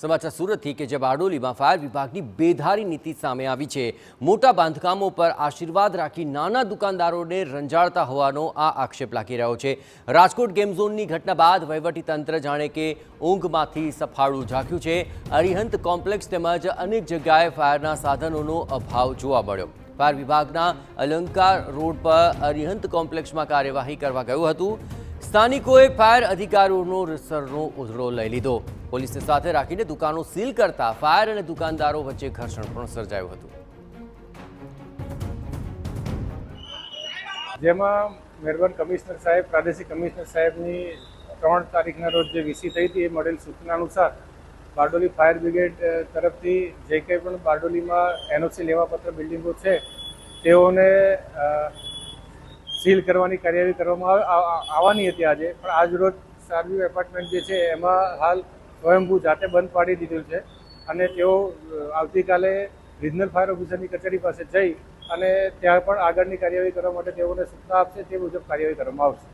સમાચાર સુરતથી કે જે બારડોલીમાં ફાયર વિભાગની બેધારી નીતિ સામે આવી છે। મોટા બાંધકામો પર આશીર્વાદ રાખી નાના દુકાનદારોને રંજાડતા હોવાનો આ આક્ષેપ લાગી રહ્યો છે। રાજકોટ ગેમ ઝોનની ઘટના બાદ વહીવટીતંત્ર જાણે કે ઊંઘમાંથી સફાળું જાગ્યું છે। અરિહંત કોમ્પ્લેક્સ તેમજ અનેક જગ્યાએ ફાયરના સાધનોનો અભાવ જોવા મળ્યો। ફાયર વિભાગના અલંકાર રોડ પર અરિહંત કોમ્પ્લેક્સમાં કાર્યવાહી કરવા ગયું હતું। સ્થાનિકોએ ફાયર અધિકારીઓનો રીતસરનો ઉધડો લઈ લીધો। પોલીસને સાથે રાખીને દુકાનો સીલ કરતા ફાયર અને દુકાનદારો વચ્ચે ઘર્ષણ પણ સર્જાયું હતું। જેમાં મહેરબાન કમિશનર સાહેબ, પ્રાદેશિક કમિશનર સાહેબની 3 તારીખના રોજ જે વીસી થઈ હતી એ મળેલ સૂચના અનુસાર બારડોલી ફાયર બ્રિગેડ તરફથી જે કંઈ પણ બારડોલીમાં એનઓસી લેવાપત્ર બિલ્ડિંગો છે તેઓને સીલ કરવાની કાર્યવાહી કરવામાં આવવાની હતી આજે, પણ આજ રોજ સારવ્યુ એપાર્ટમેન્ટ જે છે એમાં હાલ સ્વયંભૂ જાતે બંધ પાડી દીધેલ છે અને તેઓ આવતીકાલે રિજનલ ફાયર ઓફિસરની કચેરી પાસે જઈ અને ત્યાં પણ આગળની કાર્યવાહી કરવા માટે તેઓને સૂચના આપશે, તે મુજબ કાર્યવાહી કરવામાં આવશે।